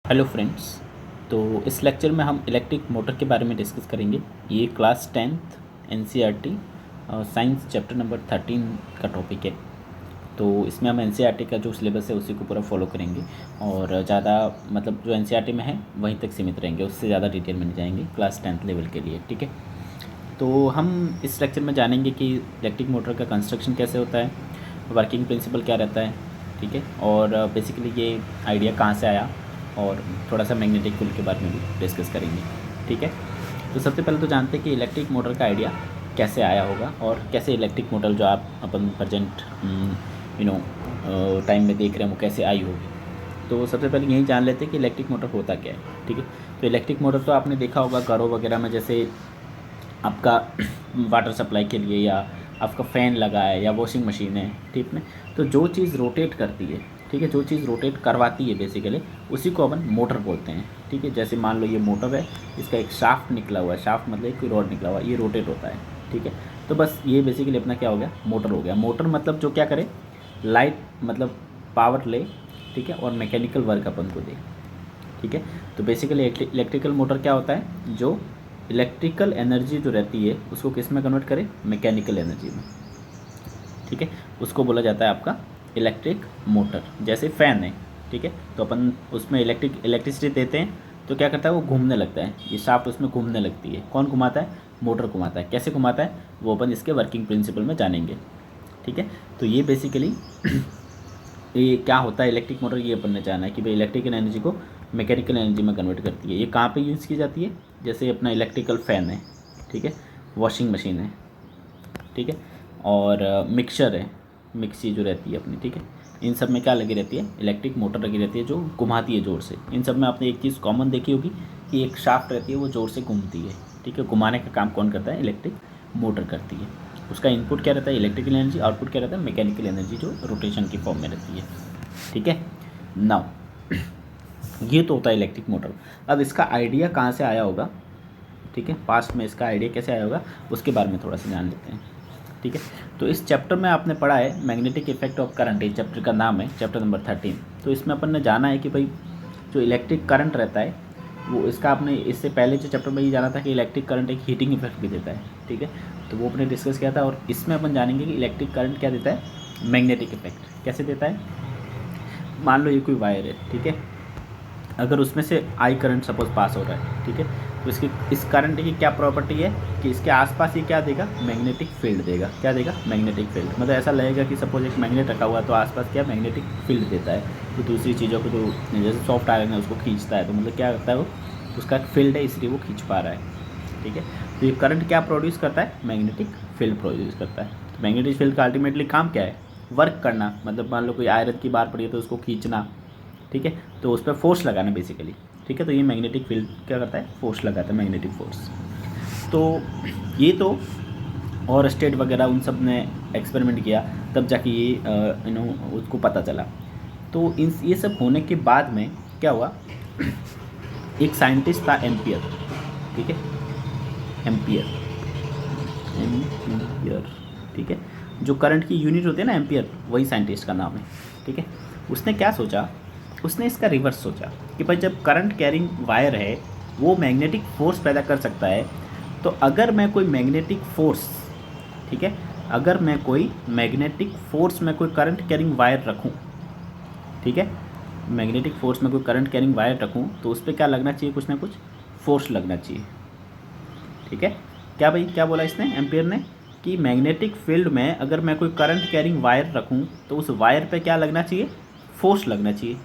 Hello friends. तो इस lecture में हम इलेक्ट्रिक मोटर के बारे में डिस्कस करेंगे। ये class 10th NCERT science chapter number 13 का टॉपिक है। तो इसमें हम एनसीईआरटी का जो सिलेबस है उसी को पूरा फॉलो करेंगे और ज़्यादा मतलब जो एनसीईआरटी में है वहीं तक सीमित रहेंगे, उससे ज़्यादा डिटेल में नहीं जाएंगे क्लास 10th लेवल के लिए। ठीक है, तो हम इस लेक्चर में जानेंगे कि इलेक्ट्रिक मोटर का कंस्ट्रक्शन कैसे होता है, वर्किंग प्रिंसिपल क्या रहता है। ठीक है, और बेसिकली ये आइडिया कहाँ से आया और थोड़ा सा मैग्नेटिक फील्ड के बारे में भी डिस्कस करेंगे। ठीक है, तो सबसे पहले तो जानते हैं कि इलेक्ट्रिक मोटर का आइडिया कैसे आया होगा और कैसे इलेक्ट्रिक मोटर जो आप अपन प्रेजेंट टाइम में देख रहे हैं वो कैसे आई होगी। तो सबसे पहले यही जान लेते हैं कि इलेक्ट्रिक मोटर होता क्या है। ठीक है, तो इलेक्ट्रिक मोटर तो आपने देखा होगा घरों वगैरह में, जैसे आपका वाटर सप्लाई के लिए या आपका फ़ैन लगा है या वॉशिंग मशीन है। ठीक है, तो जो चीज़ रोटेट करती है, ठीक है, जो चीज़ रोटेट करवाती है बेसिकली उसी को अपन मोटर बोलते हैं। ठीक है, जैसे मान लो ये मोटर है, इसका एक शाफ्ट निकला हुआ है, शाफ्ट मतलब कोई रॉड निकला हुआ है, ये रोटेट होता है। ठीक है, तो बस ये बेसिकली अपना क्या हो गया, मोटर हो गया। मोटर मतलब जो क्या करे, लाइट मतलब पावर ले, ठीक है, और मैकेनिकल वर्क अपन को दे। ठीक है, तो बेसिकली इलेक्ट्रिकल मोटर क्या होता है, जो इलेक्ट्रिकल एनर्जी जो रहती है उसको किस में कन्वर्ट करे, मैकेनिकल एनर्जी में। ठीक है, उसको बोला जाता है आपका इलेक्ट्रिक मोटर। जैसे फ़ैन है, ठीक है, तो अपन उसमें इलेक्ट्रिसिटी देते हैं तो क्या करता है, वो घूमने लगता है, ये शाफ्ट उसमें घूमने लगती है। कौन घुमाता है, मोटर घुमाता है। कैसे घुमाता है वो अपन इसके वर्किंग प्रिंसिपल में जानेंगे। ठीक है, तो ये बेसिकली ये क्या होता है इलेक्ट्रिक मोटर, ये अपन ने जाना है कि भाई इलेक्ट्रिकल एनर्जी को मैकेनिकल एनर्जी में कन्वर्ट करती है। ये कहाँ पे यूज़ की जाती है, जैसे अपना इलेक्ट्रिकल फ़ैन है, ठीक है, वॉशिंग मशीन है, ठीक है, और मिक्सर है, मिक्सी जो रहती है अपनी, ठीक है, इन सब में क्या लगी रहती है, इलेक्ट्रिक मोटर लगी रहती है जो घुमाती है ज़ोर से। इन सब में आपने एक चीज़ कॉमन देखी होगी कि एक शाफ्ट रहती है वो ज़ोर से घूमती है। ठीक है, घुमाने का काम कौन करता है, इलेक्ट्रिक मोटर करती है। उसका इनपुट क्या रहता है, इलेक्ट्रिकल एनर्जी, आउटपुट क्या रहता है, मैकेनिकल एनर्जी जो रोटेशन की फॉर्म में रहती है। ठीक है, नाउ ये तो होता है इलेक्ट्रिक मोटर। अब इसका आइडिया कहाँ से आया होगा, ठीक है, पास्ट में इसका आइडिया कैसे आया होगा उसके बारे में थोड़ा सा जान लेते हैं। ठीक है, तो इस चैप्टर में आपने पढ़ा है मैग्नेटिक इफेक्ट ऑफ करंट, इस चैप्टर का नाम है चैप्टर नंबर 13। तो इसमें अपन ने जाना है कि भाई जो इलेक्ट्रिक करंट रहता है वो इसका, आपने इससे पहले जो चैप्टर में ये जाना था कि इलेक्ट्रिक करंट एक हीटिंग इफेक्ट भी देता है। ठीक है, तो वो अपने डिस्कस किया था और इसमें अपन जानेंगे कि इलेक्ट्रिक करंट क्या देता है, मैग्नेटिक इफेक्ट कैसे देता है। मान लो ये कोई वायर है, ठीक है, अगर उसमें से आई करंट सपोज पास हो रहा है, ठीक है, तो इसकी इस करंट की क्या प्रॉपर्टी है कि इसके आसपास ये क्या देगा, मैग्नेटिक फील्ड देगा। क्या देगा, मैग्नेटिक फील्ड। मतलब ऐसा लगेगा कि सपोज एक मैग्नेट रखा हुआ है तो आसपास क्या मैग्नेटिक फील्ड देता है, तो दूसरी चीज़ों को जो जैसे सॉफ्ट आयरन है उसको खींचता है, तो मतलब क्या करता है वो, उसका एक फील्ड है इसलिए वो खींच पा रहा है। ठीक है, तो ये करंट क्या प्रोड्यूस करता है, मैग्नेटिक फील्ड प्रोड्यूस करता है। तो मैग्नेटिक फील्ड का अल्टीमेटली काम क्या है, वर्क करना। मतलब मान लो कोई आयरन की बार पड़ी है तो उसको खींचना, ठीक है, तो उस पर फोर्स लगाना बेसिकली। ठीक है, तो ये मैग्नेटिक फील्ड क्या करता है, फोर्स लगाता है, मैग्नेटिक फोर्स। तो ये तो और स्टेट वगैरह उन सब ने एक्सपेरिमेंट किया तब जाके ये उसको पता चला। तो इन ये सब होने के बाद में क्या हुआ, एक साइंटिस्ट था एम्पियर। ठीक है, एम्पियर, एम्पियर, ठीक है, जो करंट की यूनिट होती है ना एम्पियर, वही साइंटिस्ट का नाम है। ठीक है, उसने क्या सोचा, उसने इसका रिवर्स सोचा कि भाई जब करंट कैरिंग वायर है वो मैग्नेटिक फोर्स पैदा कर सकता है, तो अगर मैं कोई मैग्नेटिक फोर्स, ठीक है, अगर मैं कोई मैग्नेटिक फोर्स में कोई करंट कैरिंग वायर रखूं, ठीक है, मैग्नेटिक फोर्स में कोई करंट कैरिंग वायर रखूं तो उस पर क्या लगना चाहिए, कुछ ना कुछ फोर्स लगना चाहिए। ठीक है, क्या भाई क्या बोला इसने, एम्पियर ने, कि मैग्नेटिक फील्ड में अगर मैं कोई करंट कैरिंग वायर रखूं तो उस वायर पे क्या लगना चाहिए, फोर्स लगना चाहिए।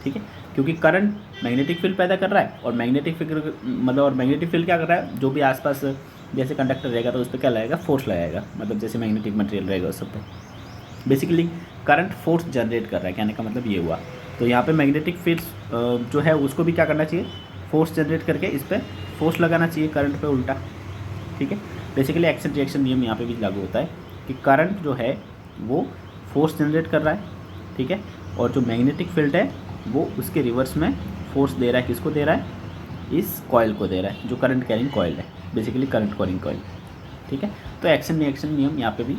ठीक है, क्योंकि करंट मैग्नेटिक फील्ड पैदा कर रहा है और मैग्नेटिक फील्ड मतलब, और मैग्नेटिक फील्ड क्या कर रहा है, जो भी आसपास जैसे कंडक्टर रहेगा तो उस पर क्या लगेगा, फोर्स लगाएगा। मतलब जैसे मैग्नेटिक मटेरियल रहेगा उस सब पर बेसिकली करंट फोर्स जनरेट कर रहा है, कहने का मतलब ये हुआ। तो यहाँ पे मैग्नेटिक फील्ड जो है उसको भी क्या करना चाहिए, फोर्स जनरेट करके इस पर फोर्स लगाना चाहिए करंट पे उल्टा। ठीक है, बेसिकली एक्शन रिएक्शन नियम यहाँ पे भी लागू होता है कि करंट जो है वो फोर्स जनरेट कर रहा है, ठीक है, और जो मैग्नेटिक फील्ड है वो उसके रिवर्स में फोर्स दे रहा है। किसको दे रहा है, इस कॉइल को दे रहा है, जो करंट कैरिंग कॉइल है, बेसिकली करंट कैरिंग कॉइल। ठीक है, तो एक्शन रिएक्शन नियम यहाँ पे भी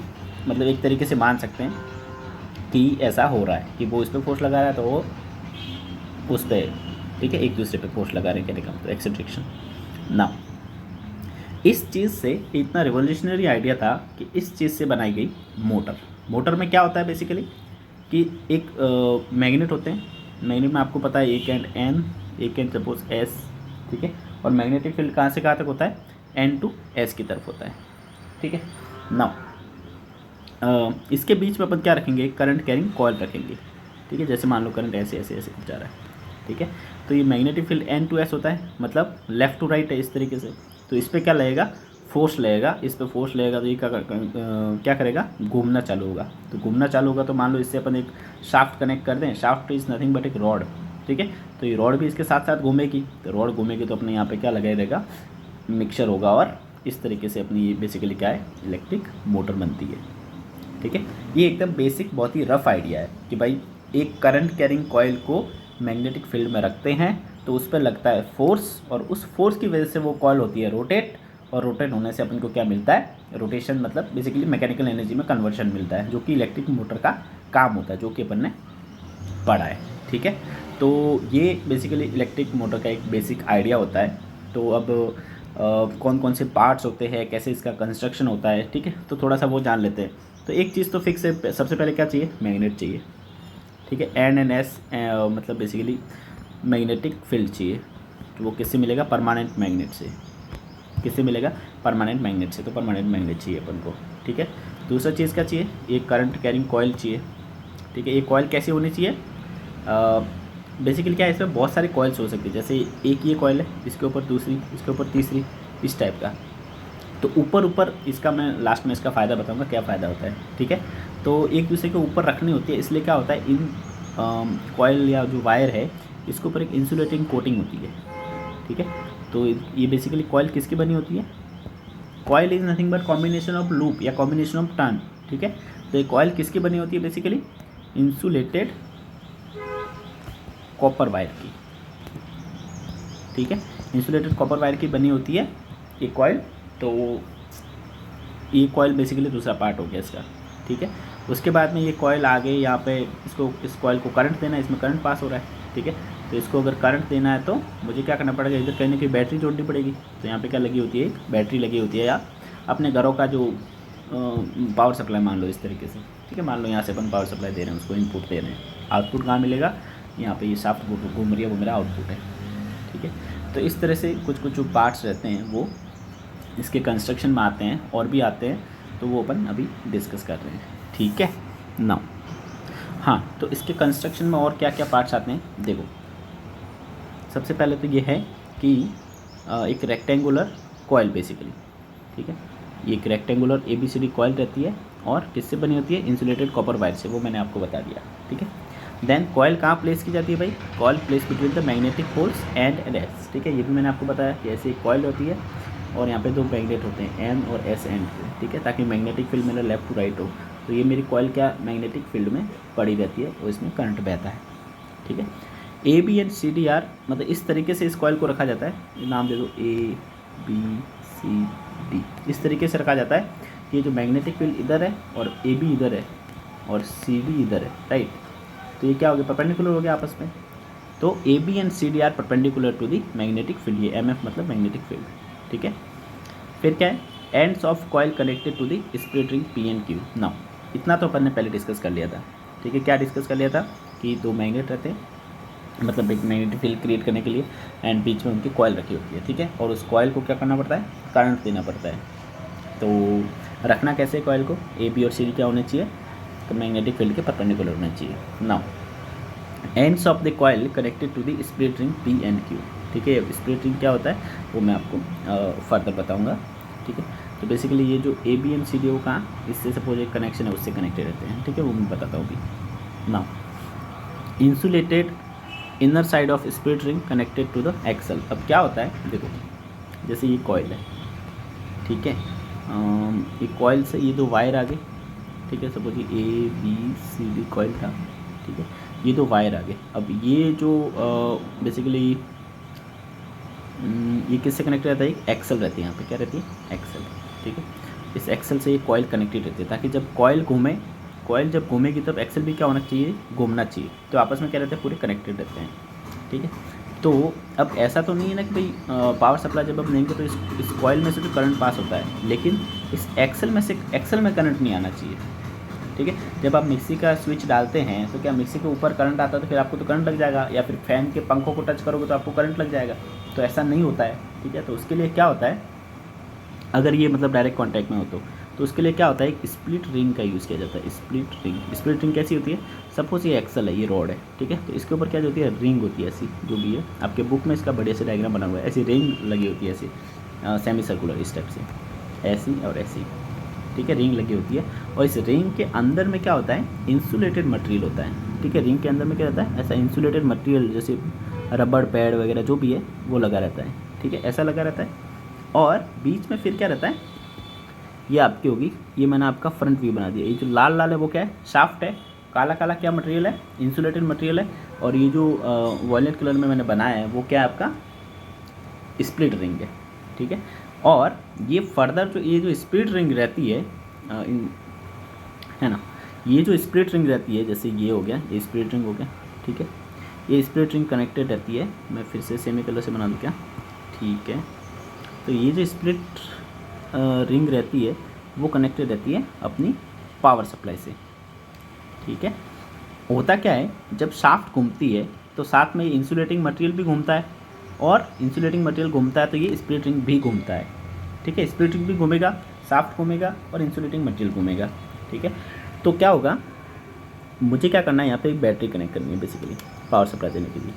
मतलब एक तरीके से मान सकते हैं कि ऐसा हो रहा है कि वो इस पर फोर्स लगा रहा है तो वो उस पर, ठीक है, एक दूसरे पे फोर्स लगा रहे हैं, कहने का मतलब एक्सेलरेशन। ना इस चीज़ से इतना रिवोल्यूशनरी आइडिया था कि इस चीज़ से बनाई गई मोटर। मोटर में क्या होता है बेसिकली कि एक मैग्नेट होते हैं, मैग्नेट में आपको पता है एक एंड एन, एक एंड सपोज एस, ठीक है, और मैग्नेटिक फील्ड कहाँ से कहाँ तक होता है, एन टू एस की तरफ होता है, ठीक है। नाउ इसके बीच में अपन क्या रखेंगे, करंट कैरिंग कॉइल रखेंगे, ठीक है। जैसे मान लो करंट ऐसे ऐसे ऐसे जा रहा है, ठीक है, तो ये magnetic field N to S होता है, मतलब लेफ़्ट टू राइट है इस तरीके से। तो इस पर क्या लगेगा, फोर्स लगेगा, इस पर फोर्स लगेगा तो ये क्या करेगा, घूमना चालू होगा। तो घूमना चालू होगा तो मान लो इससे अपन एक शाफ्ट कनेक्ट कर दें, शाफ्ट इज़ नथिंग बट एक रॉड, ठीक है। तो ये रॉड भी इसके साथ साथ घूमेगी, तो रॉड घूमेगी तो अपने यहाँ पे क्या लगा रहेगा, मिक्सचर होगा, और इस तरीके से अपनी ये बेसिकली क्या है, इलेक्ट्रिक मोटर बनती है, ठीक है। ये एकदम बेसिक, बहुत ही रफ आइडिया है कि भाई एक करंट कैरिंग कॉइल को मैग्नेटिक फील्ड में रखते हैं तो उस पर लगता है फोर्स, और उस फोर्स की वजह से वो कॉइल होती है रोटेट, और रोटेट होने से अपन को क्या मिलता है, रोटेशन, मतलब बेसिकली मैकेनिकल एनर्जी में कन्वर्शन मिलता है, जो कि इलेक्ट्रिक मोटर का काम होता है, जो कि अपन ने पढ़ा है, ठीक है। तो ये बेसिकली इलेक्ट्रिक मोटर का एक बेसिक आइडिया होता है। तो अब कौन कौन से पार्ट्स होते हैं, कैसे इसका कंस्ट्रक्शन होता है, ठीक है, तो थोड़ा सा वो जान लेते हैं। तो एक चीज़ तो फिक्स है, सबसे पहले क्या चाहिए, मैग्नेट चाहिए, ठीक है, एन एन एस, मतलब बेसिकली मैग्नेटिक फील्ड चाहिए। तो वो किससे मिलेगा, परमानेंट मैग्नेट से। किससे मिलेगा, परमानेंट मैग्नेट से। तो परमानेंट मैग्नेट चाहिए अपन को, ठीक है। दूसरा चीज़ क्या चाहिए, एक करंट कैरिंग कॉइल चाहिए, ठीक है। ये कॉइल कैसी होनी चाहिए, बेसिकली क्या है, इसमें बहुत सारी कॉइल्स हो सकती है, जैसे एक ये कॉइल है, इसके ऊपर दूसरी, इसके ऊपर तीसरी, इस टाइप का। तो ऊपर ऊपर इसका मैं लास्ट में इसका फ़ायदा बताऊंगा क्या फ़ायदा होता है, ठीक है। तो एक दूसरे के ऊपर रखनी होती है, इसलिए क्या होता है, इन कॉइल या जो वायर है इसके ऊपर एक इंसुलेटिंग कोटिंग होती है, ठीक है। तो ये बेसिकली कॉइल किसकी बनी होती है, coil is nothing but combination of loop या कॉम्बिनेशन ऑफ टर्न, ठीक है। तो ये कॉइल किसकी बनी होती है, बेसिकली इंसुलेटेड कॉपर वायर की, ठीक है, इंसुलेटेड कॉपर वायर की बनी होती है ये कॉइल। तो ये कॉइल बेसिकली दूसरा पार्ट हो गया इसका, ठीक है। उसके बाद में ये कॉइल आगे यहाँ पे इसको, इस कॉइल को करंट देना है, इसमें करंट पास हो रहा है, ठीक है। तो इसको अगर करंट देना है तो मुझे क्या करना पड़ेगा, इधर कहीं ना कहीं बैटरी जोड़नी पड़ेगी। तो यहाँ पे क्या लगी होती है, एक बैटरी लगी होती है, या अपने घरों का जो पावर सप्लाई मान लो इस तरीके से, ठीक है। मान लो यहाँ से अपन पावर सप्लाई दे रहे हैं, उसको इनपुट दे रहे हैं, आउटपुट कहाँ मिलेगा, यहाँ पे ये शाफ्ट घूम रही है, वो मेरा आउटपुट है, ठीक है। तो इस तरह से कुछ कुछ जो पार्ट्स रहते हैं वो इसके कंस्ट्रक्शन में आते हैं, और भी आते हैं, तो वो अपन अभी डिस्कस कर रहे हैं, ठीक है ना। हाँ, तो इसके कंस्ट्रक्शन में और क्या क्या पार्ट्स आते हैं, देखो। सबसे पहले तो ये है कि एक रेक्टेंगुलर कॉइल बेसिकली, ठीक है। ये एक रेक्टेंगुलर ABCD कॉइल रहती है, और किससे बनी होती है, इंसुलेटेड कॉपर वायर से, वो मैंने आपको बता दिया, ठीक है। देन कॉइल कहाँ प्लेस की जाती है भाई, coil place between the magnetic poles and S, ठीक है। ये भी मैंने आपको बताया कि ऐसे एक कॉइल होती है, और यहाँ पे दो मैग्नेट होते हैं, N और S एंड पे, ठीक है, ताकि मैग्नेटिक फील्ड मेरा लेफ्ट टू राइट हो। तो ये मेरी कॉइल क्या मैग्नेटिक फील्ड में पड़ी रहती है, और इसमें करंट बहता है, ठीक है। A B and C D R, मतलब इस तरीके से इस कॉइल को रखा जाता है, नाम दे दो A B C D, इस तरीके से रखा जाता है कि ये जो मैग्नेटिक फील्ड इधर है, और A B इधर है, और C D इधर है, राइट। तो ये क्या हो गया, परपेंडिकुलर हो गया आपस में। तो A B and C D are perpendicular to the magnetic field, ये MF मतलब मैग्नेटिक फील्ड, ठीक है। फिर क्या है, ends of coil connected to the split ring P and Q। Now इतना तो अपन ने पहले डिस्कस कर लिया था, ठीक है। क्या डिस्कस कर लिया था कि दो मैग्नेट रहते हैं, मतलब एक मैग्नेटिक फील्ड क्रिएट करने के लिए, एंड बीच में उनकी कॉइल रखी होती है, ठीक है। और उस कॉइल को क्या करना पड़ता है, करंट देना पड़ता है। तो रखना कैसे कॉइल को, A B और C D क्या होने चाहिए, तो मैग्नेटिक फील्ड के परपेंडिकुलर होना चाहिए। Now ends of the coil connected to the split ring P and Q, ठीक है। स्प्लिट रिंग क्या होता है वो मैं आपको फर्दर बताऊंगा, ठीक है। तो बेसिकली ये जो A B and C D वो कहाँ, इससे सपोज एक कनेक्शन है उससे कनेक्टेड रहते हैं, ठीक है, वो मैं बताता हूँ अभी। Now insulated inner side of split ring connected to the axle. अब क्या होता है, देखो जैसे ये कॉइल है, ठीक है, ये कॉइल से ये दो वायर आ गए, ठीक है, सपोज ये A B C D coil था, ठीक है, ये दो वायर आ गए। अब ये जो बेसिकली ये किससे कनेक्ट रहता है, एक एक्सल रहती है, यहाँ पे क्या रहती है, एक्सल, ठीक है। इस एक्सल से ये कॉइल कनेक्टेड रहती है, ताकि जब कॉइल घूमे, कॉइल जब घूमेगी तब एक्सल भी क्या होना चाहिए, घूमना चाहिए। तो आपस में क्या रहते हैं, पूरे कनेक्टेड रहते हैं, ठीक है। तो अब ऐसा तो नहीं है ना कि भाई पावर सप्लाई जब आप लेंगे तो इस कॉइल में से तो करंट पास होता है, लेकिन इस एक्सल में करंट नहीं आना चाहिए, ठीक है। जब आप मिक्सी का स्विच डालते हैं तो क्या मिक्सी के ऊपर करंट आता है तो फिर आपको तो करंट लग जाएगा, या फिर फैन के पंखों को टच करोगे तो आपको करंट लग जाएगा, तो ऐसा नहीं होता है, ठीक है। तो उसके लिए क्या होता है, अगर ये मतलब डायरेक्ट कॉन्टैक्ट में हो तो उसके लिए क्या होता है, एक स्प्लिट रिंग का यूज़ किया जाता है। स्प्लिट रिंग कैसी होती है, सपोज ये एक्सल है, ये रॉड है, ठीक है, तो इसके ऊपर क्या होती है, रिंग होती है ऐसी, जो भी है आपके बुक में इसका बढ़िया से डायग्राम बना हुआ है, ऐसी रिंग लगी होती है ऐसी सेमी सर्कुलर इस टाइप से, ऐसी और ऐसी, ठीक है, रिंग लगी होती है। और इस रिंग के अंदर में क्या होता है, इंसुलेटेड मटेरियल होता है, ठीक है। रिंग के अंदर में क्या होता है, ऐसा इंसुलेटेड मटेरियल जैसे रबड़ पैड वगैरह जो भी है वो लगा रहता है, ठीक है, ऐसा लगा रहता है। और बीच में फिर क्या रहता है, ये आपकी होगी, ये मैंने आपका फ्रंट व्यू बना दिया, ये जो लाल लाल है वो क्या है, शाफ्ट है, काला काला क्या मटेरियल है, इंसुलेटेड मटेरियल है, और ये जो वॉयलेट कलर में मैंने बनाया है वो क्या है, आपका स्प्लिट रिंग है, ठीक है। और ये फर्दर ये जो स्प्लिट रिंग रहती है है ना, ये जो स्प्लिट रिंग रहती है, जैसे ये हो गया, ये स्प्लिट रिंग हो गया, ठीक है, ये स्प्लिट रिंग कनेक्टेड रहती है, मैं फिर से सेमी कलर से बना दूँ क्या, ठीक है। तो ये जो स्प्लिट रिंग रहती है वो कनेक्टेड रहती है अपनी पावर सप्लाई से, ठीक है। होता क्या है, जब शाफ्ट घूमती है तो साथ में इंसुलेटिंग मटेरियल भी घूमता है, और इंसुलेटिंग मटेरियल घूमता है तो ये स्प्लिट रिंग भी घूमता है, ठीक है। स्प्लिट रिंग भी घूमेगा, शाफ्ट घूमेगा और इंसुलेटिंग मटेरियल घूमेगा, ठीक है। तो क्या होगा, मुझे क्या करना है, यहाँ पे एक बैटरी कनेक्ट करनी है बेसिकली पावर सप्लाई देने के लिए,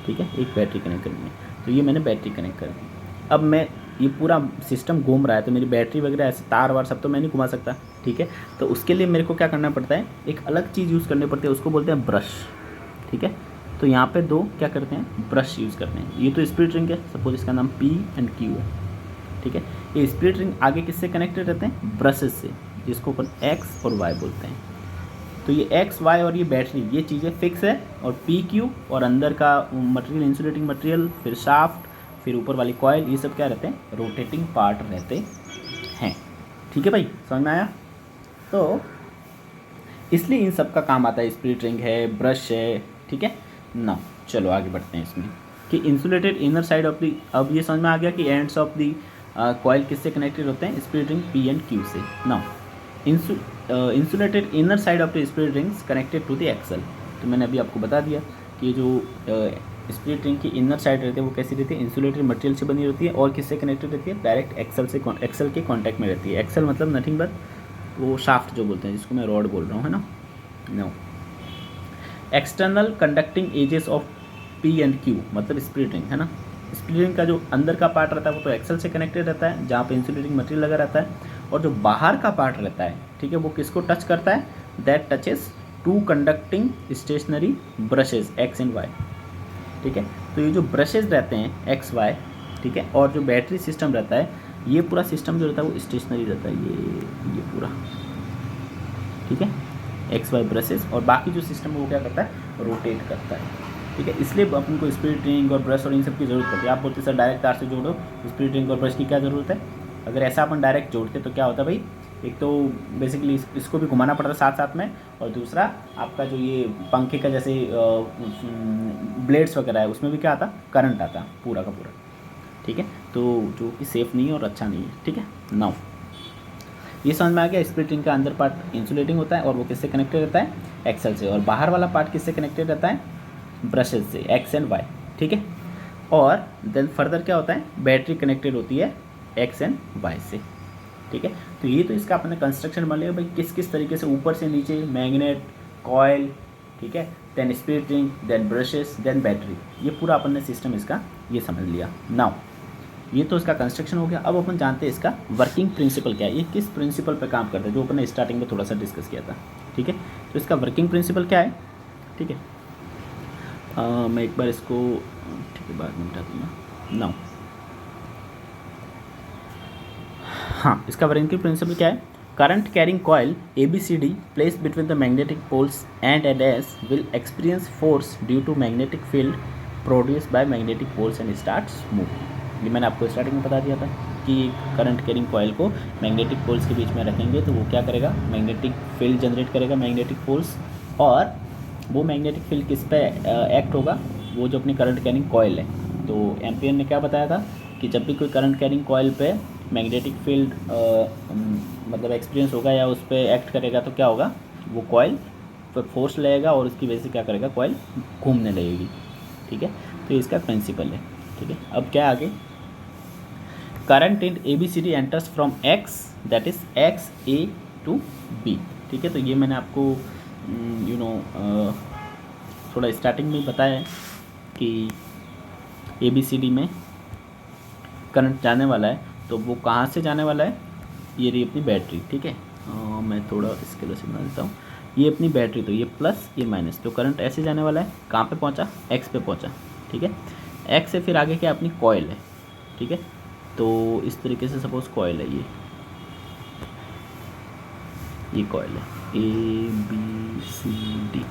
ठीक है, एक बैटरी कनेक्ट करनी है। तो ये मैंने बैटरी कनेक्ट कर दी। अब मैं ये पूरा सिस्टम घूम रहा है तो मेरी बैटरी वगैरह ऐसे तार वार सब तो मैं नहीं घुमा सकता, ठीक है। तो उसके लिए मेरे को क्या करना पड़ता है, एक अलग चीज़ यूज़ करनी पड़ती है, उसको बोलते हैं ब्रश, ठीक है। तो यहाँ पे दो क्या करते हैं, ब्रश यूज़ करते हैं। ये तो स्प्लिट रिंग है, सपोज इसका नाम P एंड Q है, ठीक है। ये स्प्लिट रिंग आगे किससे कनेक्टेड रहते हैं, ब्रशेज से, जिसको अपन X और Y बोलते हैं। तो ये X, Y और ये बैटरी, ये चीज़ें फिक्स है, और P, Q और अंदर का मटेरियल, इंसुलेटिंग मटेरियल, फिर शाफ्ट, फिर ऊपर वाली कॉइल, ये सब क्या रहते हैं, रोटेटिंग पार्ट रहते हैं, ठीक है भाई, समझ में आया। तो इसलिए इन सब का काम आता है, स्प्लिट रिंग है, ब्रश है, ठीक है ना। चलो आगे बढ़ते हैं इसमें कि insulated inner side of the, अब ये समझ में आ गया कि एंड्स ऑफ दी कॉइल किससे कनेक्टेड होते हैं, split ring P and Q से। Now insulated inner side of the split rings connected to the axle. तो मैंने अभी आपको बता दिया कि जो स्प्लिट रिंग की इनर साइड रहती है वो कैसी रहती है, इंसुलेटेड मटेरियल से बनी होती है, और किससे कनेक्टेड रहती है, डायरेक्ट एक्सल के कांटेक्ट में रहती है। एक्सल मतलब नथिंग बट वो शाफ्ट जो बोलते हैं, जिसको मैं रॉड बोल रहा हूँ, है ना। No, external conducting edges of P and Q मतलब स्प्लिट रिंग, है ना। स्प्लिट रिंग का जो अंदर का पार्ट रहता है वो तो एक्सल से कनेक्टेड रहता है, जहाँ पे इंसुलेटिंग मटेरियल लगा रहता है, और जो बाहर का पार्ट रहता है, ठीक है, वो किसको टच करता है, that touches to conducting stationary brushes X and Y, ठीक है। तो ये जो ब्रशेज रहते हैं X, Y, ठीक है, और जो बैटरी सिस्टम रहता है, ये पूरा सिस्टम जो रहता है वो स्टेशनरी रहता है, ये पूरा, ठीक है, X, Y ब्रशेज, और बाकी जो सिस्टम है वो क्या करता है, रोटेट करता है, ठीक है। इसलिए अपन को स्प्लिट रिंग और ब्रश और इन सब की ज़रूरत पड़ती है। आप बोलते सर डायरेक्ट तार से जोड़ो, स्प्लिट रिंग और ब्रश की क्या ज़रूरत है। अगर ऐसा अपन डायरेक्ट जोड़ते तो क्या होता भाई, एक तो बेसिकली इसको भी घुमाना पड़ता साथ साथ में, और दूसरा आपका जो ये पंखे का जैसे ब्लेड्स वगैरह है उसमें भी क्या आता, करंट आता पूरा का पूरा, ठीक है। तो जो कि सेफ़ नहीं है और अच्छा नहीं है, ठीक है। नाउ ये समझ में आ गया, स्प्लिट रिंग का अंदर पार्ट इंसुलेटिंग होता है और वो किससे कनेक्टेड रहता है, एक्सल से, और बाहर वाला पार्ट किससे कनेक्टेड रहता है, ब्रशेज से, X एंड Y, ठीक है। और देन फर्दर क्या होता है, बैटरी कनेक्टेड होती है X एंड Y से, ठीक है। तो ये तो इसका अपने कंस्ट्रक्शन बन लिया भाई, किस किस तरीके से ऊपर से नीचे मैग्नेट, कॉयल, ठीक है, then split ring, then brushes, then battery, ये पूरा अपन ने सिस्टम इसका ये समझ लिया। नाउ ये तो इसका कंस्ट्रक्शन हो गया। अब अपन जानते हैं इसका वर्किंग प्रिंसिपल क्या है, ये किस प्रिंसिपल पर काम करता है, जो अपन ने स्टार्टिंग में थोड़ा सा डिस्कस किया था, ठीक है। तो इसका वर्किंग प्रिंसिपल क्या है, ठीक है। मैं एक बार इसको, ठीक है, बाद में बता दूँगा। नाउ हाँ, इसका वर्किंग प्रिंसिपल क्या है, current carrying coil ABCD placed between the magnetic poles and S will experience force due to magnetic field produce by magnetic poles and starts move. ये मैंने आपको स्टार्टिंग में बता दिया था कि करंट कैरिंग कॉइल को मैग्नेटिक पोल्स के बीच में रखेंगे तो वो क्या करेगा, मैग्नेटिक फील्ड जनरेट करेगा मैग्नेटिक पोल्स, और वो मैग्नेटिक फील्ड किस पे एक्ट होगा, वो जो अपनी करंट कैरिंग कॉइल है। तो एम्पियर ने क्या बताया था कि जब भी कोई करंट कैरिंग कॉइल पे मैग्नेटिक फील्ड मतलब एक्सपीरियंस होगा या उस पर एक्ट करेगा तो क्या होगा, वो कॉइल पर फोर्स लगेगा और उसकी वजह से क्या करेगा, कॉइल घूमने लगेगी। ठीक है, तो ये इसका प्रिंसिपल है। ठीक है, अब क्या आगे, current in ABCD enters from X that is X A to B। ठीक है, तो ये मैंने आपको थोड़ा स्टार्टिंग में बताया है कि ABCD में करंट जाने वाला है, तो वो कहाँ से जाने वाला है, ये रही अपनी बैटरी। ठीक है, मैं थोड़ा इसके लिए बना देता हूँ, ये अपनी बैटरी, तो ये प्लस ये माइनस, तो करंट ऐसे जाने वाला है, कहाँ पे पहुँचा, X पे पहुँचा। ठीक है, X से फिर आगे क्या अपनी कॉइल है। ठीक है, तो इस तरीके से सपोज कॉइल है, ये कॉइल है ABCD।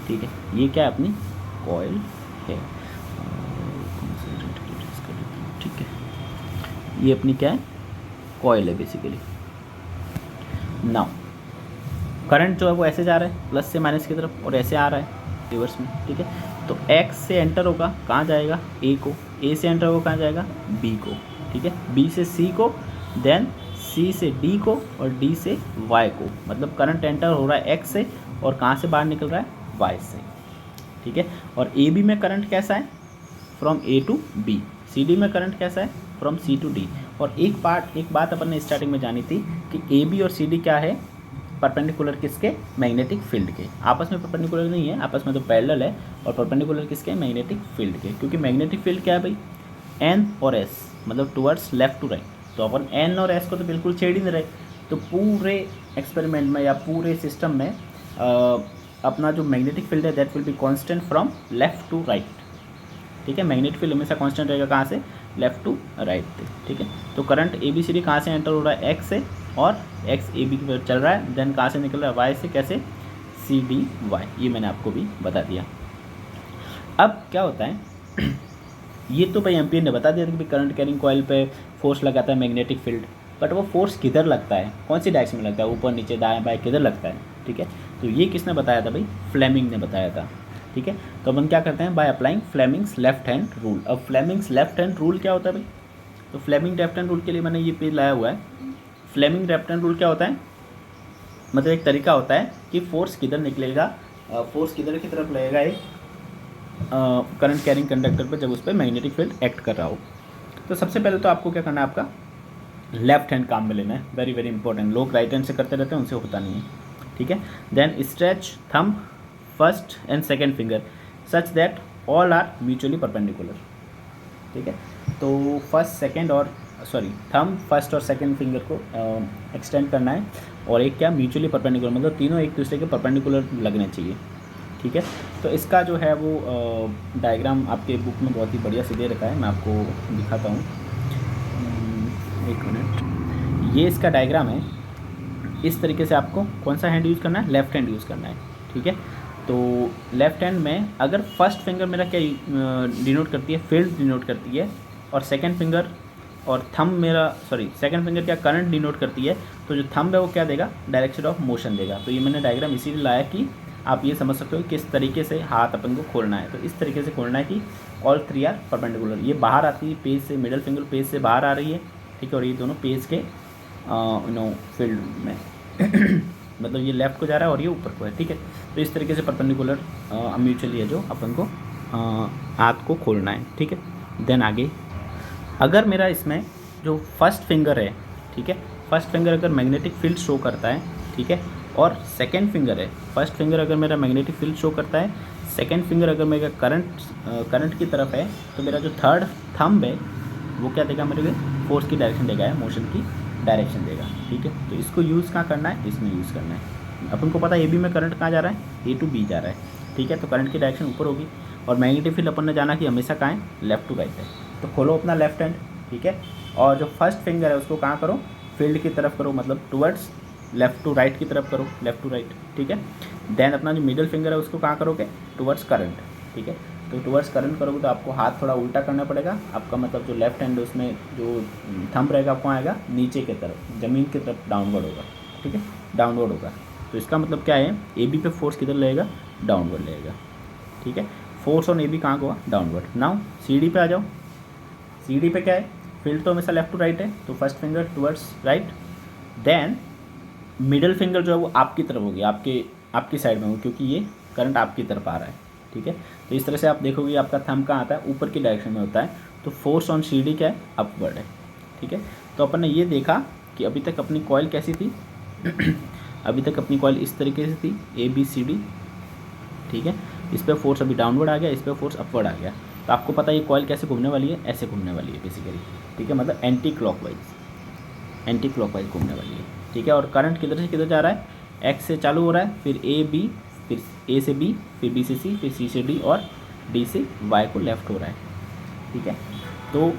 ठीक है, ये क्या है, अपनी कॉइल है। ठीक है, ये अपनी क्या है, कॉइल है बेसिकली। नाउ करंट जो है वो ऐसे जा रहा है प्लस से माइनस की तरफ और ऐसे आ रहा है रिवर्स में। ठीक है, तो X से एंटर होगा, कहाँ जाएगा, A को, A से एंटर होगा, कहाँ जाएगा, B को। ठीक है, B से C को, देन C से D को और D से Y को। मतलब करंट एंटर हो रहा है X से और कहाँ से बाहर निकल रहा है, Y से। ठीक है, और AB में करंट कैसा है, from A to B। CD में करंट कैसा है, फ्रॉम C टू D। और एक बात अपन ने स्टार्टिंग में जानी थी कि AB और CD क्या है, परपेंडिकुलर किसके, मैग्नेटिक फील्ड के। आपस में परपेंडिकुलर नहीं है, आपस में तो पैरेलल है, और परपेंडिकुलर किसके, मैग्नेटिक फील्ड के। क्योंकि मैग्नेटिक फील्ड क्या है भाई, N और S, मतलब टुवर्ड्स लेफ्ट टू राइट। तो अपन N और S को तो बिल्कुल छेड़ ही नहीं रहे। तो पूरे एक्सपेरिमेंट में या पूरे सिस्टम में अपना जो मैग्नेटिक फील्ड है that will be constant from left to right. ठीक है, मैग्नेटिक फील्ड हमेशा कांस्टेंट रहेगा, कहाँ से, लेफ्ट टू राइट पे। ठीक है, तो करंट ABCD कहाँ से एंटर हो रहा है, X से, और X AB की तरफ चल रहा है, देन कहाँ से निकल रहा है, Y से, कैसे, CDY। ये मैंने आपको भी बता दिया। अब क्या होता है ये तो भाई एम्पियर ने बता दिया था कि करंट कैरिंग कॉइल पे फोर्स लगाता है मैग्नेटिक फील्ड, बट वो फोर्स किधर लगता है, कौन सी डायरेक्शन में लगता है, ऊपर नीचे दाएं बाएं किधर लगता है। ठीक है, तो ये किसने बताया था भाई, फ्लेमिंग ने बताया था। ठीक है, तो अपन क्या करते हैं, by applying Fleming's left hand rule. अब फ्लेमिंग्स लेफ्ट हैंड रूल क्या होता है भाई, तो फ्लेमिंग लेफ्ट हैंड रूल के लिए मैंने ये पेज लाया हुआ है। फ्लेमिंग लेफ्ट हैंड रूल क्या होता है, मतलब एक तरीका होता है कि फोर्स किधर निकलेगा, फोर्स किधर की तरफ लगेगा एक करंट कैरिंग कंडक्टर पर जब उस पर मैग्नेटिक फील्ड एक्ट कर रहा हो। तो सबसे पहले तो आपको क्या करना है, आपका लेफ्ट हैंड काम में लेना है, वेरी वेरी इंपॉर्टेंट। लोग राइट हैंड से करते रहते हैं, उनसे होता नहीं है। ठीक है, then stretch thumb first and second finger such that all are mutually perpendicular. ठीक है, तो थंब फर्स्ट और सेकेंड फिंगर को एक्सटेंड करना है, और एक क्या, म्यूचुअली परपेंडिकुलर, मतलब तीनों एक दूसरे के परपेंडिकुलर लगने चाहिए। ठीक है, तो इसका जो है वो डायग्राम आपके बुक में बहुत ही बढ़िया से दे रखा है, मैं आपको दिखाता हूँ, एक मिनट। ये इसका डायग्राम है, इस तरीके से आपको कौन सा हैंड यूज़ करना है, लेफ्ट हैंड यूज़ करना है। ठीक है, तो लेफ्ट हैंड में अगर फर्स्ट फिंगर मेरा क्या डिनोट करती है, फील्ड डिनोट करती है, और सेकंड फिंगर और थंब सेकंड फिंगर क्या करंट डिनोट करती है, तो जो थंब है वो क्या देगा, डायरेक्शन ऑफ मोशन देगा। तो ये मैंने डायग्राम इसीलिए लाया कि आप ये समझ सकते हो किस तरीके से हाथ अपन को खोलना है। तो इस तरीके से खोलना है कि ऑल थ्री आर परपेंडिकुलर, ये बाहर आती है पेज से, मिडल फिंगर पेज से बाहर आ रही है। ठीक है, और ये दोनों पेज के फील्ड में मतलब ये लेफ्ट को जा रहा है और ये ऊपर को है। ठीक है, तो इस तरीके से परपेंडिकुलर म्यूचुअली है जो अपन को हाथ को खोलना है। ठीक है, देन आगे अगर मेरा इसमें जो फर्स्ट फिंगर है, ठीक है, फर्स्ट फिंगर अगर मैग्नेटिक फील्ड शो करता है, ठीक है, और सेकेंड फिंगर है, फर्स्ट फिंगर अगर मेरा मैग्नेटिक फील्ड शो करता है, सेकेंड फिंगर अगर मेरा करंट की तरफ है, तो मेरा जो थर्ड थंब है वो क्या देगा, मेरे को फोर्स की डायरेक्शन देगा, मोशन की डायरेक्शन देगा। ठीक है, तो इसको यूज़ कहाँ करना है, इसमें यूज़ करना है। अपन को पता है AB में करंट कहाँ जा रहा है, A टू B जा रहा है। ठीक है, तो करंट की डायरेक्शन ऊपर होगी, और मैग्नेटिक फील्ड अपन ने जाना कि हमेशा कहाँ है, लेफ्ट टू राइट है। तो खोलो अपना लेफ्ट हैंड, ठीक है, और जो फर्स्ट फिंगर है उसको कहाँ करो, फील्ड की तरफ करो, मतलब टुवर्ड्स लेफ्ट टू राइट की तरफ करो, लेफ्ट टू राइट। ठीक है, देन अपना जो मिडिल फिंगर है उसको कहाँ करोगे, टुवर्ड्स करंट। ठीक है, तो टुवर्ड्स करंट करोगे तो आपको हाथ थोड़ा उल्टा करना पड़ेगा, आपका मतलब जो लेफ्ट हैंड उसमें जो थंब रहेगा आपको आएगा नीचे की तरफ, ज़मीन की तरफ डाउनवर्ड होगा। ठीक है, डाउनवर्ड होगा, तो इसका मतलब क्या है, AB पे फोर्स किधर लगेगा, डाउनवर्ड लगेगा। ठीक है, फोर्स ऑन ए बी कहाँ को हुआ, डाउनवर्ड। नाउ सी डी पे आ जाओ, सी डी पे क्या है, फील्ड तो हमेशा लेफ्ट टू राइट है, तो first finger towards right, then middle finger जो है वो आपकी तरफ होगी, आपकी साइड में हो, क्योंकि ये करंट आपकी तरफ आ रहा है, ठीक है। तो इस तरह से आप देखोगे आपका थंब कहाँ आता है, ऊपर की डायरेक्शन में होता है, तो फोर्स ऑन सी डी क्या है, अपवर्ड है, ठीक है। तो अपन ने ये देखा कि अभी तक अपनी कॉइल कैसी थी अभी तक अपनी कॉइल इस तरीके से थी, ए बी सी डी, ठीक है। इस पर फोर्स अभी डाउनवर्ड आ गया, इस पर फोर्स अपवर्ड आ गया, तो आपको पता है ये कॉइल कैसे घूमने वाली है, ऐसे घूमने वाली है बेसिकली, ठीक है, मतलब एंटी क्लॉकवाइज घूमने वाली है, ठीक है। और करंट किधर से किधर जा रहा है, एक्स से चालू हो रहा है, फिर ए बी, फिर ए से बी, फिर बी से सी, फिर सी से डी, और डी से वाई को लेफ्ट हो रहा है, ठीक है। तो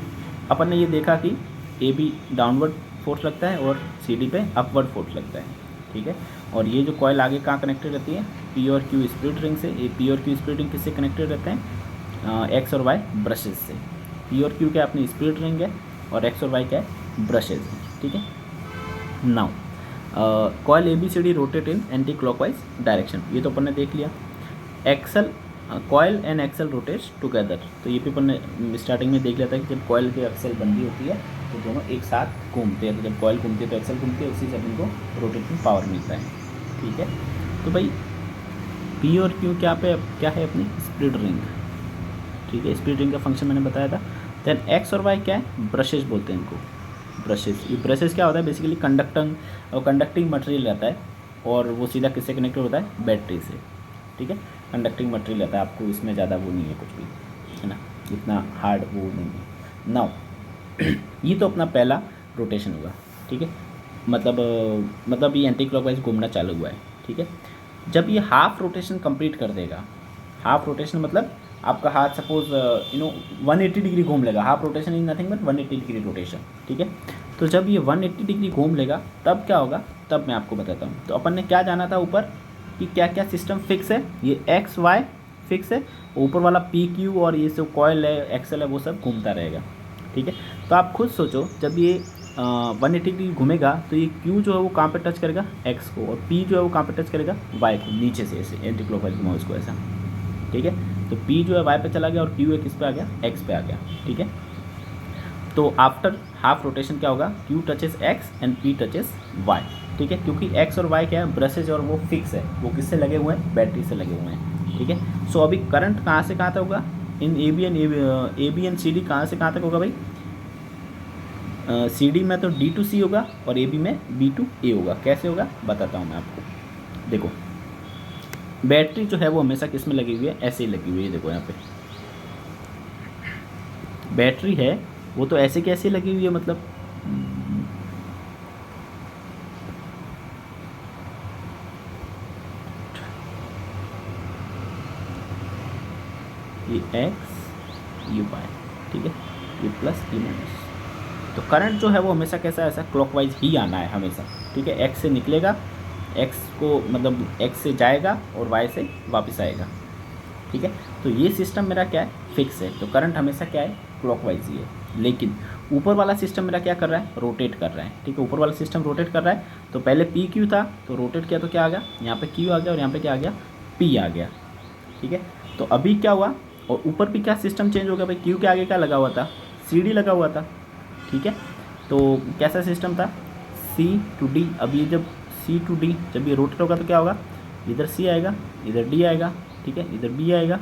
अपन ने ये देखा कि ए बी डाउनवर्ड फोर्स लगता है और सी डी पे अपवर्ड फोर्स लगता है, ठीक है। और ये जो कॉइल आगे कहाँ कनेक्टेड रहती है, पी और क्यू स्प्लिट रिंग से। ये पी और क्यू स्प्लिट रिंग किससे कनेक्टेड रहते हैं, एक्स और वाई ब्रशेज से। पी और क्यू क्या अपनी स्प्लिट रिंग है, और एक्स और वाई क्या है, ब्रशेज है, ठीक है। Now coil A B C D rotate in anti clockwise direction, ये तो अपन ने देख लिया। Axle coil and axle rotates together, तो ये भी अपन ने स्टार्टिंग में देख लिया था कि जब कॉइल की एक्सल बंदी होती है तो दोनों एक साथ घूमते हैं, तो जब कॉइल घूमती है तो एक्सल घूमती है, उसी से अपन को रोटेटिंग पावर मिलता है, ठीक है। तो भाई पी और क्यू क्या है अपनी स्प्लिट रिंग, ठीक है। स्प्लिट रिंग का फंक्शन मैंने बताया था। देन एक्स और वाई क्या है, ब्रशेज बोलते हैं इनको, ब्रशेज। ये ब्रशेज क्या होता है, बेसिकली कंडक्टिंग मटेरियल रहता है, और वो सीधा किससे कनेक्टेड होता है, बैटरी से, ठीक है। कंडक्टिंग मटेरियल रहता है, आपको इसमें ज़्यादा वो नहीं है कुछ भी, है ना, इतना हार्ड वो नहीं है। नाउ ये तो अपना पहला रोटेशन हुआ, ठीक है, मतलब ये एंटी क्लॉकवाइज घूमना चालू हुआ है, ठीक है। जब ये हाफ रोटेशन कंप्लीट कर देगा, हाफ रोटेशन मतलब आपका हाथ सपोज 180 डिग्री घूम लेगा, half rotation is nothing but 180 degree rotation, ठीक है। तो जब ये 180 डिग्री घूम लेगा तब क्या होगा, तब मैं आपको बताता हूँ। तो अपन ने क्या जाना था ऊपर कि क्या क्या सिस्टम फिक्स है, ये एक्स वाई फिक्स है, ऊपर वाला पी क्यू और ये सब कॉयल है, एक्सल है, वो सब घूमता रहेगा, ठीक है। तो आप खुद सोचो, जब ये 180 डिग्री घूमेगा तो ये क्यू जो है वो कहाँ पे टच करेगा, एक्स को, और पी जो है वो कहाँ पे टच करेगा, वाई को, नीचे से ऐसे एंटी क्लॉकवाइज घुमाओ इसको ऐसा, ठीक है। तो पी जो है वाई पे चला गया और क्यू है किस पे आ गया, एक्स पे आ गया, ठीक है। तो आफ्टर हाफ रोटेशन क्या होगा, Q touches X and P touches Y, ठीक है, क्योंकि एक्स और वाई क्या है, ब्रशेज, और वो फिक्स है, वो किससे लगे हुए हैं, बैटरी से लगे हुए हैं, ठीक है। सो अभी करंट कहाँ से कहाँ तक होगा, in A B and C D कहाँ से कहाँ तक होगा भाई, सी डी में तो डी टू सी होगा और ए बी में बी टू ए होगा। कैसे होगा बताता हूँ मैं आपको। देखो बैटरी जो है वो हमेशा किस में लगी हुई है, ऐसे ही लगी हुई है, देखो यहाँ पे बैटरी है वो तो ऐसे कैसे लगी हुई है, मतलब ये एक्स यू वाई, ठीक है, ये प्लस ये माइनस। तो करंट जो है वो हमेशा कैसा, ऐसा क्लॉकवाइज ही आना है हमेशा, ठीक है। एक्स से निकलेगा, एक्स को मतलब एक्स से जाएगा और वाई से वापस आएगा, ठीक है। तो ये सिस्टम मेरा क्या है, फिक्स है, तो करंट हमेशा क्या है, क्लॉकवाइज ही है। लेकिन ऊपर वाला सिस्टम मेरा क्या कर रहा है, रोटेट कर रहा है, ठीक है। ऊपर वाला सिस्टम रोटेट कर रहा है, तो पहले पी क्यू था, तो रोटेट किया तो क्या आ गया, यहाँ पे क्यू आ गया और यहाँ पे क्या आ गया, पी आ गया, ठीक है। तो अभी क्या हुआ, और ऊपर भी क्या सिस्टम चेंज हो गया भाई, क्यू के आगे क्या लगा हुआ था, सी डी लगा हुआ था, ठीक है। तो कैसा सिस्टम था, सी टू डी। अब ये जब सी टू डी जब ये रोटेट होगा तो क्या होगा, इधर सी आएगा, इधर डी आएगा, ठीक है, इधर बी आएगा,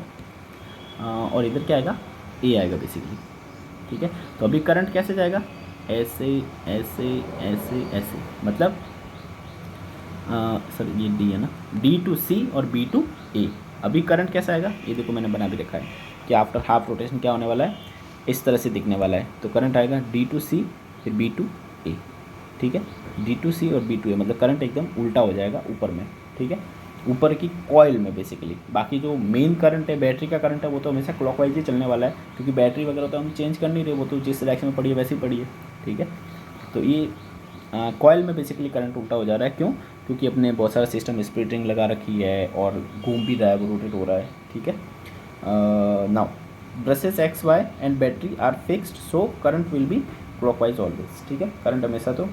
और इधर क्या आएगा, ए आएगा बेसिकली, ठीक है। तो अभी करंट कैसे जाएगा, ऐसे ऐसे ऐसे ऐसे, मतलब सर ये डी है ना, डी टू सी और बी टू ए। अभी करंट कैसा आएगा, ये देखो मैंने बना भी रखा है कि आफ्टर हाफ रोटेशन क्या होने वाला है, इस तरह से दिखने वाला है। तो करंट आएगा डी टू सी फिर बी टू ए, ठीक है, डी टू सी और बी टू ए, मतलब करंट एकदम उल्टा हो जाएगा ऊपर में, ठीक है, ऊपर की कॉइल में बेसिकली। बाकी जो मेन करंट है, बैटरी का करंट है, वो तो हमेशा क्लॉकवाइज ही चलने वाला है, क्योंकि बैटरी वगैरह तो हम चेंज कर नहीं रहे, वो तो जिस डायरेक्शन में पड़ी है वैसे ही पड़ी है, ठीक है। तो ये कॉइल में बेसिकली करंट उल्टा हो जा रहा है, क्यों, क्योंकि अपने बहुत सारा सिस्टम स्प्लिट रिंग लगा रखी है और घूम भी रहा है, वो रोटेट हो रहा है, ठीक है। Now brushes X Y and battery are fixed, so current will be clockwise always, ठीक है। करंट हमेशा तो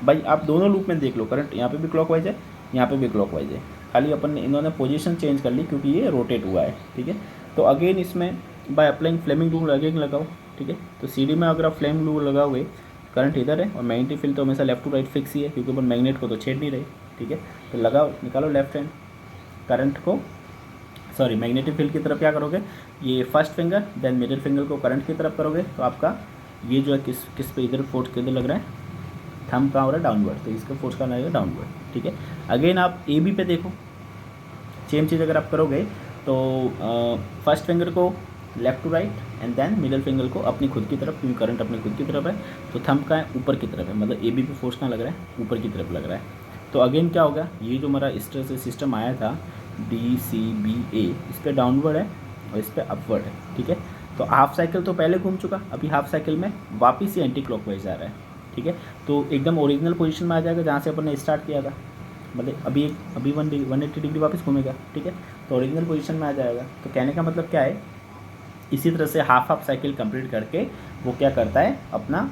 भाई आप दोनों लूप में देख लो, करंट यहाँ पे भी क्लॉकवाइज है, यहाँ पे भी क्लॉकवाइज है, खाली अपन ने इन्होंने पोजीशन चेंज कर ली क्योंकि ये रोटेट हुआ है, ठीक है। तो अगेन इसमें by applying Fleming rule again लगाओ, ठीक है। तो CD में अगर आप फ्लेमिंग रूल लगाओगे, करंट इधर है और मैग्नेटिक फील्ड तो हमेशा लेफ्ट टू राइट फिक्स ही है, क्योंकि अपन मैग्नेट को तो छेड़ नहीं रहे, ठीक है। तो लगाओ, निकालो लेफ्ट हैंड करंट को, सॉरी मैग्नेटिक फील्ड की तरफ क्या करोगे, ये first finger then middle finger को करंट की तरफ करोगे, तो आपका ये जो है किस पे इधर फोर्स किधर लग रहा है, थंब कहाँ हो रहा है, डाउनवर्ड, तो इसका फोर्स कहाँ लगेगा, डाउनवर्ड, ठीक है। अगेन आप AB पे देखो, सेम चीज़ अगर आप करोगे तो फर्स्ट फिंगर को left to right and then middle finger को अपनी खुद की तरफ, क्योंकि करंट अपनी खुद की तरफ है, तो थंब का है ऊपर की तरफ है, मतलब AB पे फोर्स कहाँ लग रहा है, ऊपर की तरफ लग रहा है। तो अगेन क्या होगा, ये जो हमारा इस तरह से सिस्टम आया था DCBA, इस पर डाउनवर्ड है और इस पर अपवर्ड है, ठीक है। तो हाफ साइकिल तो पहले घूम चुका, अभी हाफ साइकिल में वापस ही एंटी क्लॉकवाइज आ रहा है, ठीक है। तो एकदम ओरिजिनल पोजीशन में आ जाएगा जहाँ से अपन ने स्टार्ट किया था, मतलब अभी 180 डिग्री वापस घूमेगा, ठीक है। तो ओरिजिनल पोजीशन में आ जाएगा। तो कहने का मतलब क्या है, इसी तरह से हाफ साइकिल कंप्लीट करके वो क्या करता है, अपना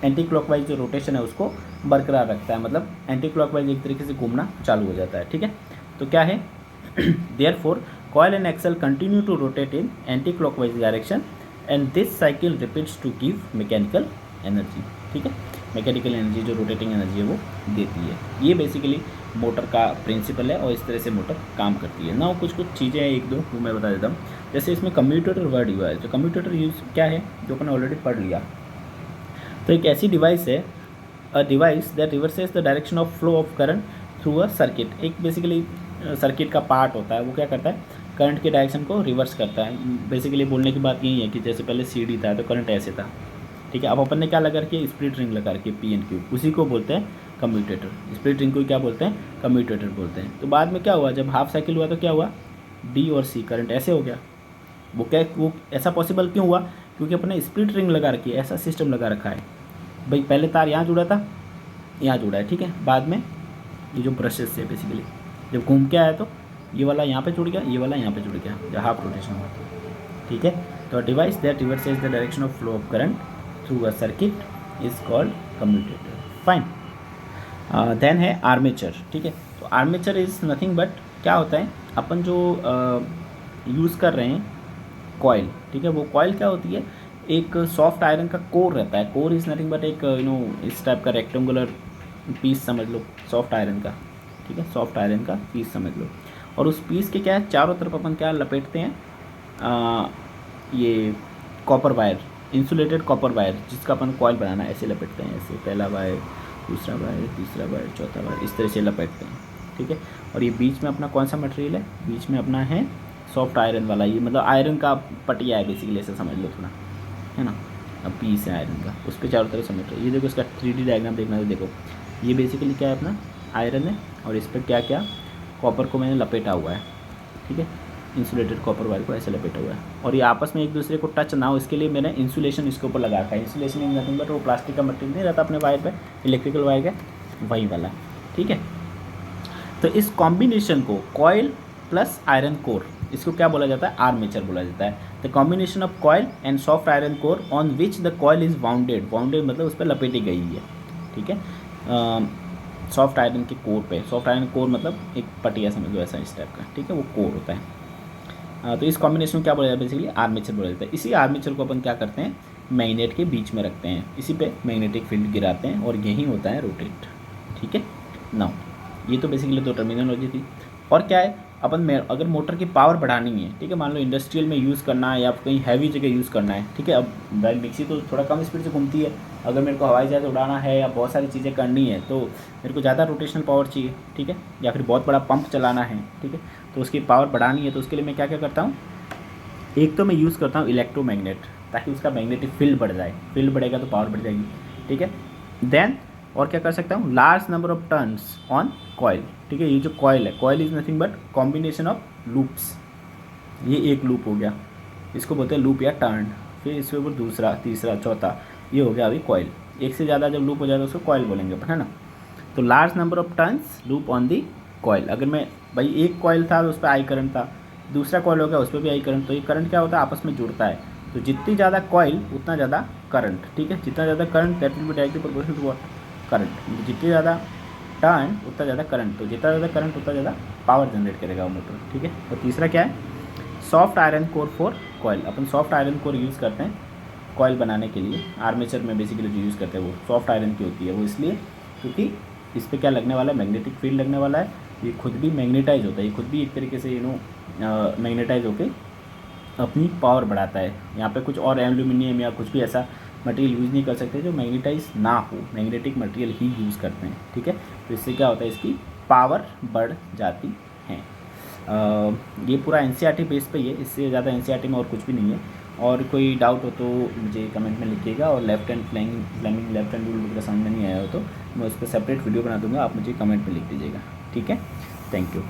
एंटी क्लॉकवाइज जो रोटेशन है उसको बरकरार रखता है, मतलब एंटी क्लॉकवाइज एक तरीके से घूमना चालू हो जाता है, ठीक है। तो क्या है, therefore coil and axle continue to rotate in anti clockwise direction and this cycle repeats to give mechanical energy, ठीक है। मैकेनिकल एनर्जी जो रोटेटिंग एनर्जी है वो देती है। ये बेसिकली मोटर का प्रिंसिपल है और इस तरह से मोटर काम करती है ना। कुछ चीज़ें हैं एक दो वो मैं बता देता हूँ। जैसे इसमें कम्यूटेटर वर्ड हुआ है, तो कम्यूटेटर यूज़ क्या है जो अपन ऑलरेडी पढ़ लिया। तो एक ऐसी डिवाइस है, a device that reverses the direction of flow of current through a circuit. एक बेसिकली सर्किट का पार्ट होता है, वो क्या करता है, करंट के डायरेक्शन को रिवर्स करता है। बेसिकली बोलने की बात यही है कि जैसे पहले CD था तो करंट ऐसे था, ठीक है। अब अपन ने क्या लगा रखी है, स्प्लिट रिंग लगा रखी है PNQ, उसी को बोलते हैं कम्यूटेटर। स्प्लिट रिंग को क्या बोलते हैं, कम्यूटेटर बोलते हैं। तो बाद में क्या हुआ, जब हाफ साइकिल हुआ तो क्या हुआ, D और C करंट ऐसे हो गया। वो ऐसा पॉसिबल क्यों हुआ, क्योंकि अपने स्प्लिट रिंग लगा रखी है, ऐसा सिस्टम लगा रखा है भाई। पहले तार यहाँ जुड़ा था, यहाँ जुड़ा है, ठीक है। बाद में ये जो ब्रशेस से बेसिकली जब घूम के आया तो ये वाला यहाँ पे जुड़ गया, ये वाला यहाँ पे जुड़ गया, जब हाफ रोटेशन हुआ, ठीक है। तो device that reverses the direction of flow of current through a circuit is called commutator, fine. Then है आर्मेचर, ठीक है। तो आर्मेचर इज़ नथिंग बट क्या होता है, अपन जो यूज़ कर रहे हैं कॉइल, ठीक है। वो कॉइल क्या होती है, एक सॉफ्ट आयरन का कोर रहता है। कोर इज़ नथिंग बट एक इस टाइप का रेक्टेंगुलर पीस समझ लो, सॉफ्ट आयरन का, ठीक है। सॉफ्ट आयरन का पीस समझ लो, और उस पीस के क्या है, चारों तरफ अपन क्या लपेटते हैं, ये copper wire, insulated copper wire, जिसका अपन कॉइल बनाना है, ऐसे लपेटते हैं, ऐसे पहला वायर, दूसरा वायर, तीसरा वायर, चौथा वायर, इस तरह से लपेटते हैं, ठीक है। और ये बीच में अपना कौन सा मटेरियल है, बीच में अपना है सॉफ्ट आयरन वाला, ये मतलब आयरन का पटिया है बेसिकली, ऐसे समझ लो थोड़ा, है ना। अब पीस है आयरन का, उस पर चारों तरफ समझ लो। ये देखो इसका 3D डायग्राम देखना है, देखो ये बेसिकली क्या है, अपना आयरन है और इस पर क्या क्या कॉपर को मैंने लपेटा हुआ है, ठीक है। इंसुलेटेड कॉपर वायर को ऐसे लपेटा हुआ है, और ये आपस में एक दूसरे को टच ना हो इसके लिए मैंने इंसुलेशन इसके ऊपर लगा रखा है। इंसुलेशन इन नथिंग बट वो प्लास्टिक का मटेरियल नहीं रहता अपने वायर पे, इलेक्ट्रिकल वायर का वही वाला, ठीक है। तो इस कॉम्बिनेशन को कॉइल प्लस आयरन कोर, इसको क्या बोला जाता है, आर्मेचर बोला जाता है। The combination of coil and soft iron core on which the coil is bounded, bounded मतलब उस पर लपेटी गई है, ठीक है। सॉफ्ट आयरन के कोर पे, सॉफ्ट आयरन कोर मतलब एक पटिया समझ लो ऐसा इस टाइप का, ठीक है, वो कोर होता है। तो इस कॉम्बिनेशन क्या बोला जाता है, बेसिकली आर्मेचर बोला जाता है। इसी आर्मेचर को अपन क्या करते हैं, मैग्नेट के बीच में रखते हैं, इसी पे मैग्नेटिक फील्ड गिराते हैं और यही होता है रोटेट, ठीक है। नाउ ये तो बेसिकली दो टर्मिनोलॉजी थी। और क्या है, अपन में अगर मोटर की पावर बढ़ानी है, ठीक है, मान लो इंडस्ट्रियल में यूज़ करना है या कहीं हैवी जगह यूज़ करना है, ठीक है। अब मिक्सी तो थोड़ा कम स्पीड से घूमती है, अगर मेरे को हवाई जहाज उड़ाना है या बहुत सारी चीज़ें करनी है तो मेरे को ज़्यादा रोटेशनल पावर चाहिए, ठीक है, या फिर बहुत बड़ा पंप चलाना है, ठीक है, तो उसकी पावर बढ़ानी है। तो उसके लिए मैं क्या क्या करता हूँ, एक तो मैं यूज़ करता हूँ इलेक्ट्रोमैग्नेट, ताकि उसका मैग्नेटिक फील्ड बढ़ जाए, फील्ड बढ़ेगा तो पावर बढ़ जाएगी, ठीक है। देन और क्या कर सकता हूँ, large number of turns on coil, ठीक है। ये जो कॉइल है, coil is nothing but combination of loops, ये एक लूप हो गया, इसको बोलते हैं लूप या टर्न। फिर इसके ऊपर दूसरा, तीसरा, चौथा, ये हो गया अभी कॉइल। एक से ज़्यादा जब लूप हो जाए तो उसको कॉइल बोलेंगे, है ना। तो large number of turns loop on the coil. अगर मैं भाई एक कॉइल था तो उस पर आई करंट था, दूसरा कॉइल हो गया उस पर भी आई करंट, तो ये करंट क्या होता है, आपस में जुड़ता है। तो जितनी ज़्यादा कॉइल उतना ज़्यादा करंट, ठीक है, जितना ज़्यादा current that will be directly proportional to current, जितनी ज़्यादा टर्न उतना ज़्यादा करंट, तो जितना ज़्यादा करंट उतना ज़्यादा पावर जनरेट करेगा वो मोटर, ठीक है। और तीसरा क्या है, soft iron core for coil, upon soft iron core use करते हैं कॉयल बनाने के लिए। आर्मेचर में बेसिकली जो यूज़ करते हैं वो सॉफ्ट आयरन की होती है, वो इसलिए क्योंकि इस पर क्या लगने वाला है, मैग्नेटिक फील्ड लगने वाला है, ये खुद भी मैग्नेटाइज होता है, ये खुद भी एक तरीके से मैग्नेटाइज होकर अपनी पावर बढ़ाता है। यहाँ पे कुछ और एल्यूमिनियम या कुछ भी ऐसा मटेरियल यूज़ नहीं कर सकते जो मैग्नेटाइज ना हो, मैग्नेटिक मटेरियल ही यूज़ करते हैं, ठीक है। तो इससे क्या होता है, इसकी पावर बढ़ जाती है। ये पूरा एनसीईआरटी बेस पे ही है, इससे ज़्यादा एनसीईआरटी में और कुछ भी नहीं है। और कोई डाउट हो तो मुझे कमेंट में लिखिएगा, और left hand Fleming left hand rule वगैरह समझ में नहीं आया हो तो मैं उस पर सेपरेट वीडियो बना दूंगा, आप मुझे कमेंट में लिख दीजिएगा, ठीक है। Thank you.